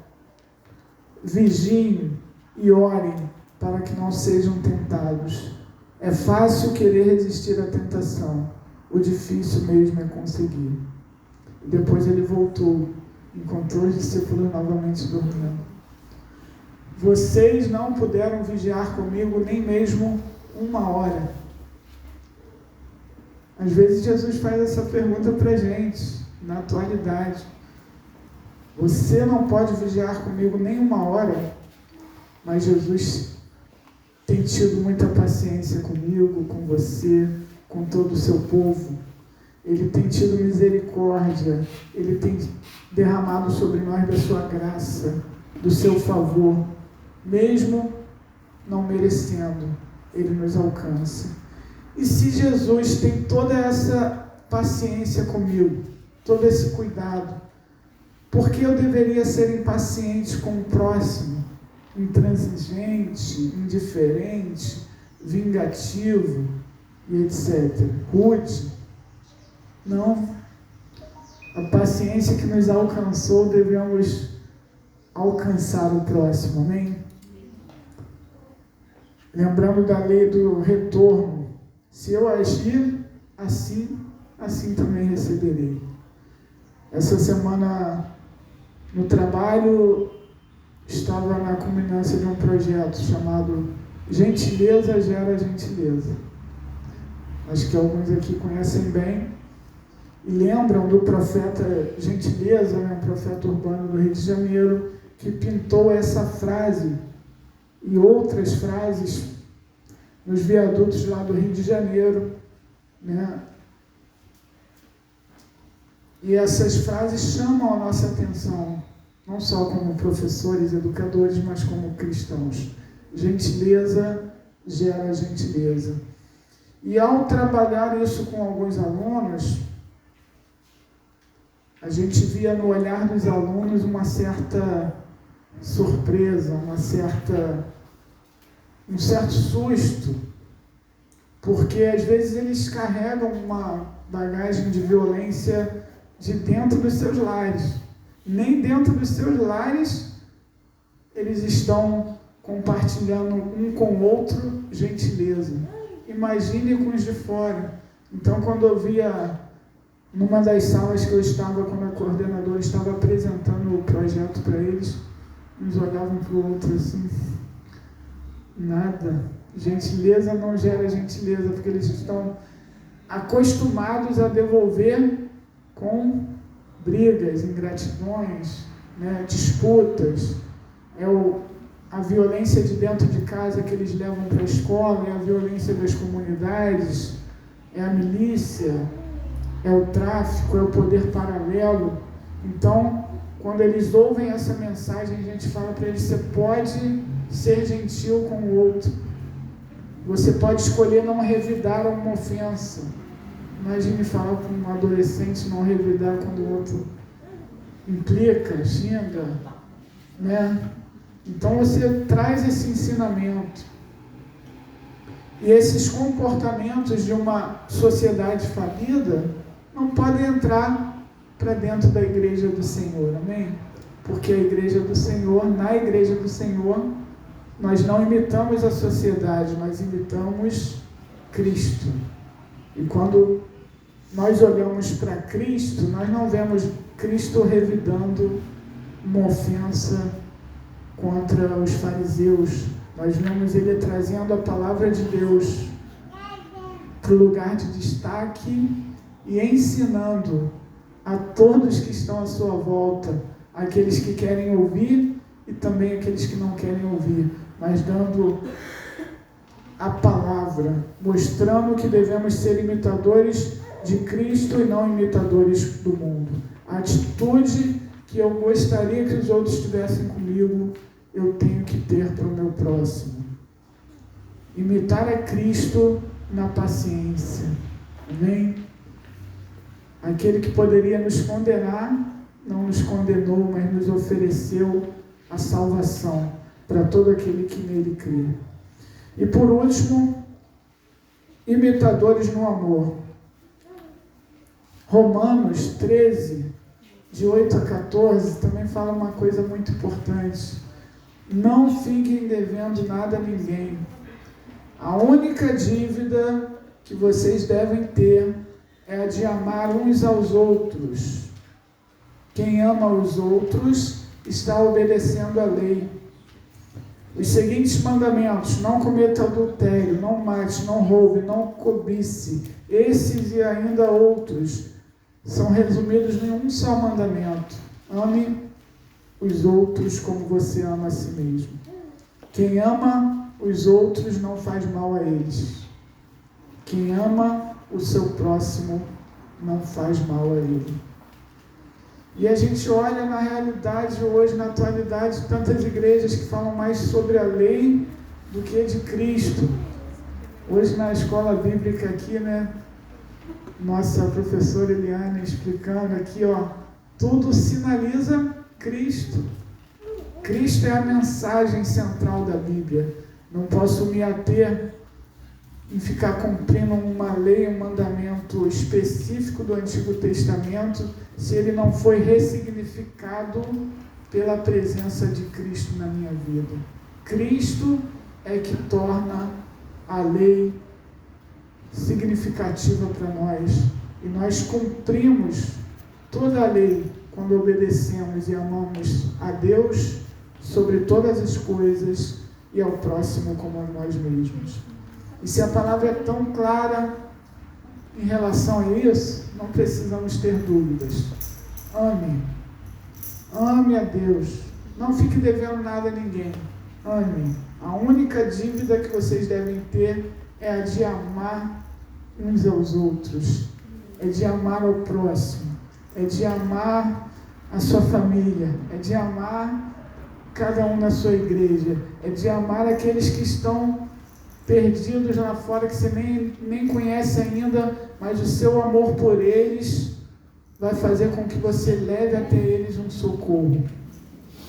Vigiem e orem para que não sejam tentados. É fácil querer resistir à tentação, o difícil mesmo é conseguir. E depois ele voltou, encontrou os discípulos novamente dormindo. Vocês não puderam vigiar comigo nem mesmo 1 hora. Às vezes Jesus faz essa pergunta para a gente, na atualidade. Você não pode vigiar comigo nem 1 hora, mas Jesus tem tido muita paciência comigo, com você, com todo o seu povo. Ele tem tido misericórdia, Ele tem derramado sobre nós da sua graça, do seu favor. Mesmo não merecendo, Ele nos alcança. E se Jesus tem toda essa paciência comigo, todo esse cuidado, por que eu deveria ser impaciente com o próximo, intransigente, indiferente, vingativo e etc. Rude? Não. A paciência que nos alcançou, devemos alcançar o próximo, amém? Lembrando da lei do retorno: se eu agir assim, assim também receberei. Essa semana, no trabalho, estava na culminância de um projeto chamado Gentileza Gera Gentileza. Acho que alguns aqui conhecem bem e lembram do profeta Gentileza, um profeta urbano do Rio de Janeiro, que pintou essa frase e outras frases nos viadutos lá do Rio de Janeiro, né? E essas frases chamam a nossa atenção, não só como professores, educadores, mas como cristãos. Gentileza gera gentileza. E ao trabalhar isso com alguns alunos, a gente via no olhar dos alunos uma certa surpresa, um certo susto, porque às vezes eles carregam uma bagagem de violência de dentro dos seus lares. Nem dentro dos seus lares eles estão compartilhando um com o outro gentileza. Imagine com os de fora. Então, quando eu via numa das salas que eu estava, quando a coordenadora estava apresentando o projeto para eles, uns olhavam para o outro assim, nada. Gentileza não gera gentileza, porque eles estão acostumados a devolver com brigas, ingratidões, né, disputas. A violência de dentro de casa que eles levam para a escola, é a violência das comunidades, é a milícia, é o tráfico, é o poder paralelo. Então, quando eles ouvem essa mensagem, a gente fala para eles: você pode ser gentil com o outro, você pode escolher não revidar uma ofensa. Imagine falar com um adolescente, não revidar quando o outro implica, xinga, né? Então você traz esse ensinamento. E esses comportamentos de uma sociedade falida não podem entrar para dentro da igreja do Senhor, amém? Porque a igreja do Senhor, na igreja do Senhor, nós não imitamos a sociedade, nós imitamos Cristo. E quando nós olhamos para Cristo, nós não vemos Cristo revidando uma ofensa contra os fariseus. Nós vemos Ele trazendo a palavra de Deus para o lugar de destaque e ensinando a todos que estão à sua volta, aqueles que querem ouvir e também aqueles que não querem ouvir, mas dando a palavra, mostrando que devemos ser imitadores de Cristo e não imitadores do mundo. A atitude que eu gostaria que os outros tivessem comigo, eu tenho que ter para o meu próximo. Imitar a Cristo na paciência. Amém? Aquele que poderia nos condenar, não nos condenou, mas nos ofereceu a salvação para todo aquele que nele crê. E por último, imitadores no amor. Romanos 13, de 8 a 14, também fala uma coisa muito importante. Não fiquem devendo nada a ninguém. A única dívida que vocês devem ter é a de amar uns aos outros. Quem ama os outros está obedecendo a lei. Os seguintes mandamentos: não cometa adultério, não mate, não roube, não cobice. Esses e ainda outros são resumidos em um só mandamento: ame os outros como você ama a si mesmo. Quem ama os outros não faz mal a eles. Quem ama o seu próximo não faz mal a ele. E a gente olha na realidade hoje, na atualidade, tantas igrejas que falam mais sobre a lei do que de Cristo. Hoje na escola bíblica aqui, né, nossa professora Eliane explicando aqui, tudo sinaliza Cristo. Cristo é a mensagem central da Bíblia. Não posso me ater em ficar cumprindo uma lei, um mandamento específico do Antigo Testamento, se ele não foi ressignificado pela presença de Cristo na minha vida. Cristo é que torna a lei significativa para nós. E nós cumprimos toda a lei quando obedecemos e amamos a Deus sobre todas as coisas e ao próximo como a nós mesmos. E se a palavra é tão clara em relação a isso, não precisamos ter dúvidas. Ame. Ame a Deus. Não fique devendo nada a ninguém. Ame. A única dívida que vocês devem ter é a de amar uns aos outros. É de amar ao próximo. É de amar a sua família. É de amar cada um na sua igreja. É de amar aqueles que estão perdidos lá fora, que você nem conhece ainda, mas o seu amor por eles vai fazer com que você leve até eles um socorro.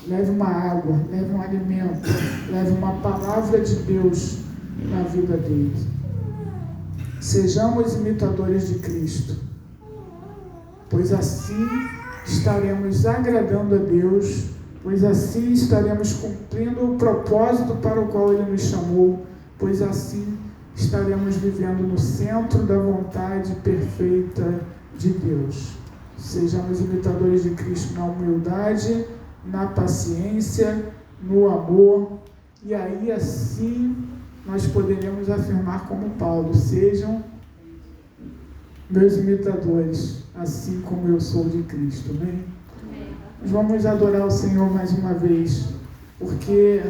Leve uma água, leve um alimento, leve uma palavra de Deus na vida deles. Sejamos imitadores de Cristo, pois assim estaremos agradando a Deus, pois assim estaremos cumprindo o propósito para o qual Ele nos chamou, pois assim estaremos vivendo no centro da vontade perfeita de Deus. Sejamos imitadores de Cristo na humildade, na paciência, no amor, e aí assim nós poderemos afirmar como Paulo: sejam meus imitadores, assim como eu sou de Cristo. Amém? Nós vamos adorar o Senhor mais uma vez, porque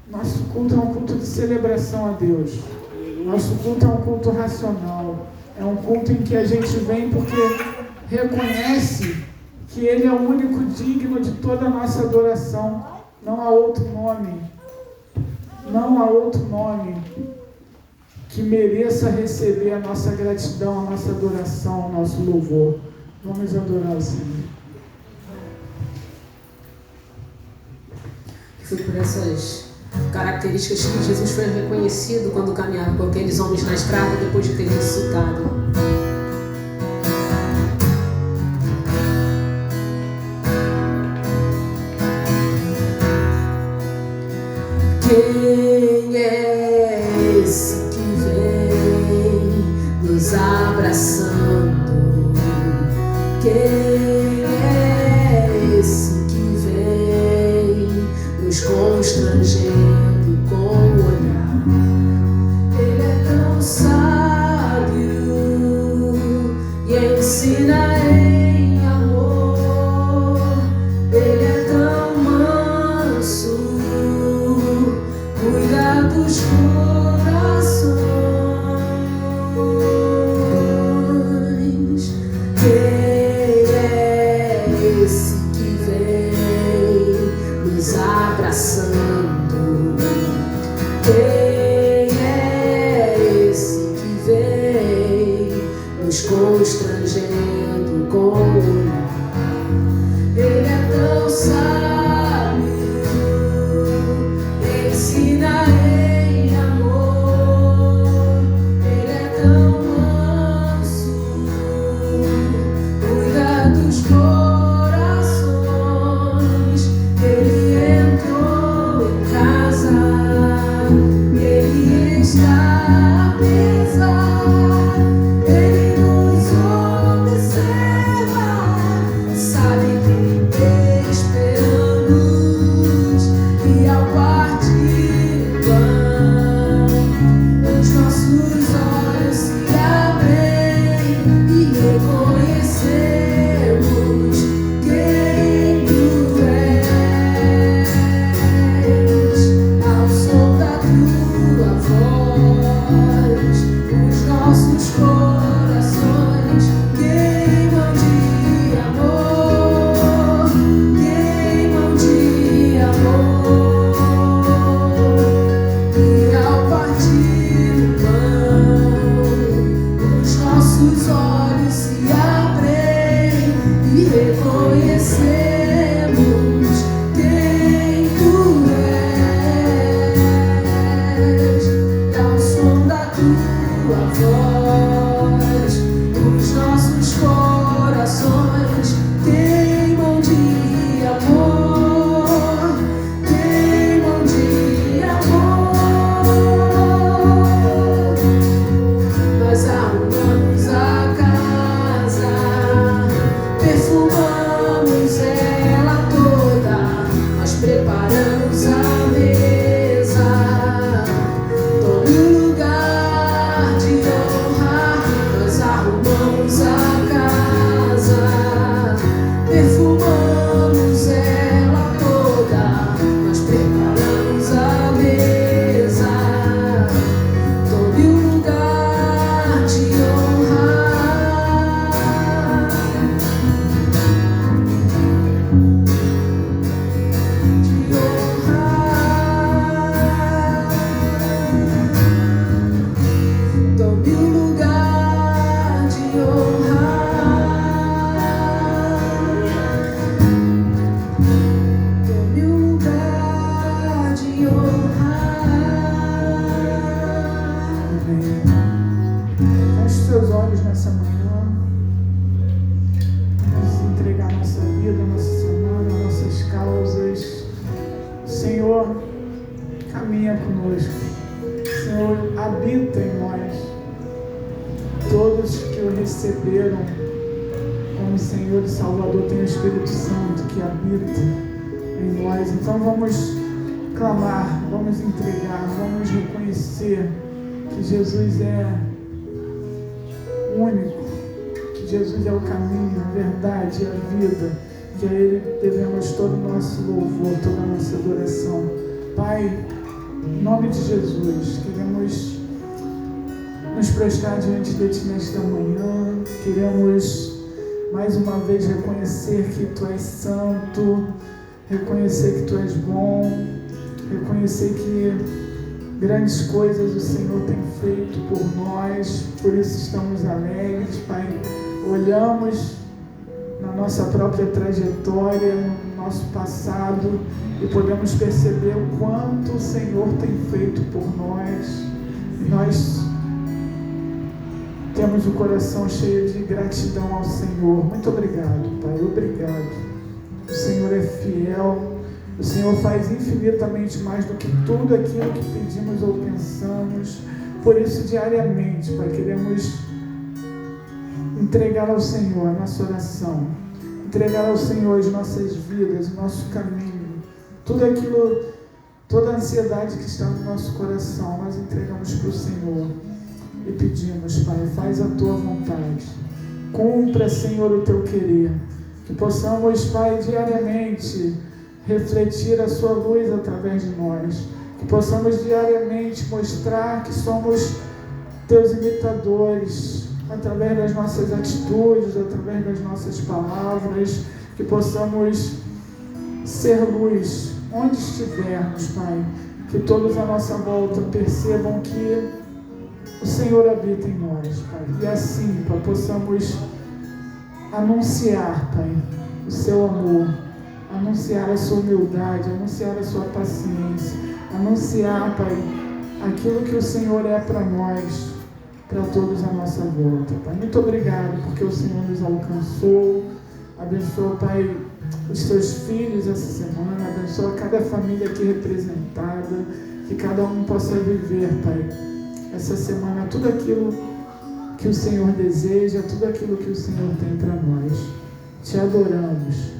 nosso culto é um culto de celebração a Deus. Nosso culto é um culto racional. É um culto em que a gente vem porque reconhece que Ele é o único digno de toda a nossa adoração. Não há outro nome. Não há outro nome que mereça receber a nossa gratidão, a nossa adoração, o nosso louvor. Vamos adorar o Senhor. Foi por essas características que Jesus foi reconhecido quando caminhava com aqueles homens na estrada depois de ter ressuscitado. Quem é esse que vem nos abraçando? Quem é esse que vem nos constrangendo com o olhar? Ele é tão sábio e ensina em amor. Ele é tão manso, cuida dos corações. Quem é esse que vem nos abraçando? Quem é esse que vem nos constrangendo com o olhar? Ele é tão sábio, ensina em amor. Ele é tão manso, cuida dos corações. Ele entrou em casa, ele está à mesa, ele nos observa, sabe que esperamos. E ao partir o pão, os nossos olhos se abrem e reconhecemos quem tu és. Ao som da tua voz, os nossos corações queimam de amor, queimam de amor. E ao partir o pão, os nossos olhos se abrem e reconhecemos quem tu és. Ao som da tua voz, os nossos corações queimam de amor, queimam de amor. Nós arrumamos a casa, perfumamos ela toda, nós preparamos a mesa. Tome o lugar de honra. Nós arrumamos a casa, perfumamos ela toda, nós preparamos a mesa. Tome o lugar de honra. Tome o lugar de honra. Tome o lugar de honra. Amém. Feche seus olhos nessa manhã. Vamos entregar nossa vida, nossa semana, nossas causas. Senhor, caminha conosco. Senhor, habita em nós. Todos que o receberam como Senhor e Salvador têm o Espírito Santo que habita em nós. Então vamos clamar, vamos entregar, vamos reconhecer que Jesus é único, que Jesus é o caminho, a verdade e a vida, que a Ele devemos todo o nosso louvor, toda a nossa adoração. Pai, em nome de Jesus, queremos nos prostrar diante de Ti nesta manhã, queremos mais uma vez reconhecer que Tu és santo, reconhecer que Tu és bom, reconhecer que grandes coisas o Senhor tem feito por nós, por isso estamos alegres, Pai. Olhamos na nossa própria trajetória, no nosso passado e podemos perceber o quanto o Senhor tem feito por nós. E nós temos o coração cheio de gratidão ao Senhor. Muito obrigado, Pai. Obrigado. O Senhor é fiel. O Senhor faz infinitamente mais do que tudo aquilo que pedimos ou pensamos. Por isso, diariamente, Pai, queremos entregar ao Senhor a nossa oração, entregar ao Senhor as nossas vidas, o nosso caminho, tudo aquilo, toda a ansiedade que está no nosso coração, nós entregamos para o Senhor e pedimos, Pai, faz a Tua vontade, cumpra, Senhor, o Teu querer, que possamos, Pai, diariamente refletir a Sua luz através de nós, que possamos diariamente mostrar que somos Teus imitadores, através das nossas atitudes, através das nossas palavras, que possamos ser luz onde estivermos, Pai, que todos à nossa volta percebam que o Senhor habita em nós, Pai, e assim, Pai, possamos anunciar, Pai, o Seu amor, anunciar a Sua humildade, anunciar a Sua paciência, anunciar, Pai, aquilo que o Senhor é para nós, para todos à nossa volta, Pai. Muito obrigado porque o Senhor nos alcançou. Abençoa, Pai, os Teus filhos essa semana. Abençoa cada família aqui representada. Que cada um possa viver, Pai, essa semana tudo aquilo que o Senhor deseja, tudo aquilo que o Senhor tem para nós. Te adoramos.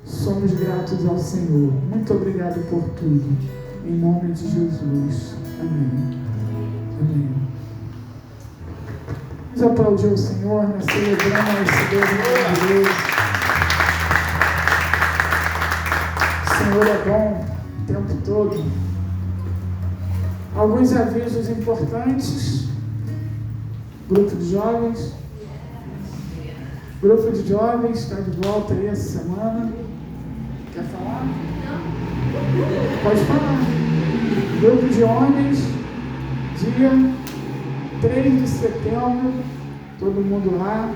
Somos gratos ao Senhor. Muito obrigado por tudo. Em nome de Jesus. Amém. Amém. Vamos aplaudir o Senhor, nós celebramos esse Deus maravilhoso. O Senhor é bom o tempo todo. Alguns avisos importantes. Grupo de jovens. Grupo de jovens está de volta aí essa semana. Quer falar? Pode falar. Grupo de homens, dia 3 de setembro, todo mundo lá,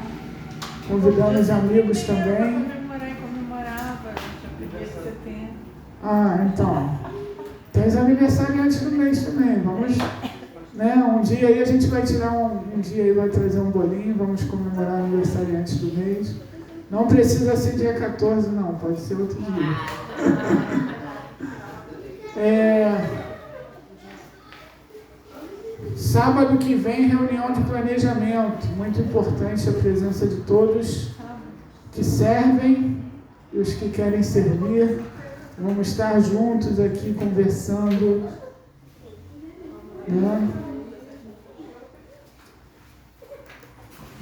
convidando os amigos também. Comemorava, dia 1 de setembro. Ah, então, tem os aniversariantes do mês também, vamos, né, um dia aí a gente vai tirar um dia aí, vai trazer um bolinho, vamos comemorar o aniversariante do mês. Não precisa ser dia 14 não, pode ser outro dia. Sábado que vem, reunião de planejamento. Muito importante a presença de todos que servem e os que querem servir. Vamos estar juntos aqui conversando, né?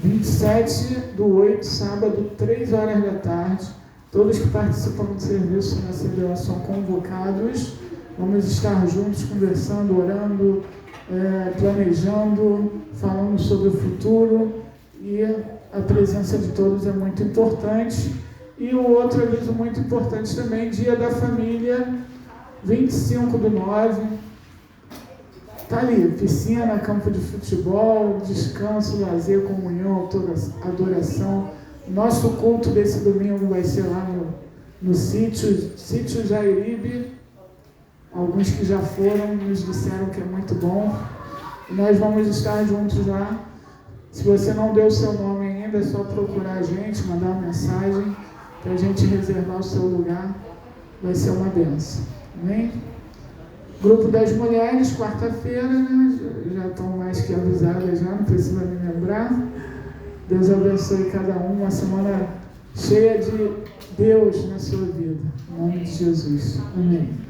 27/8, sábado, 3 horas da tarde. Todos que participam do serviço na CBO são convocados. Vamos estar juntos conversando, orando, planejando, falando sobre o futuro, e a presença de todos é muito importante. E o outro aviso muito importante também, Dia da Família, 25/9, tá ali, piscina, campo de futebol, descanso, lazer, comunhão, adoração. Nosso culto desse domingo vai ser lá no sítio Jairibe. Alguns que já foram nos disseram que é muito bom. E nós vamos estar juntos lá. Se você não deu o seu nome ainda, é só procurar a gente, mandar uma mensagem para a gente reservar o seu lugar. Vai ser uma benção. Amém? Grupo das mulheres, quarta-feira, né? Já estão mais que avisadas, já não precisa me lembrar. Deus abençoe cada um. Uma semana cheia de Deus na sua vida. Em nome de Jesus. Amém.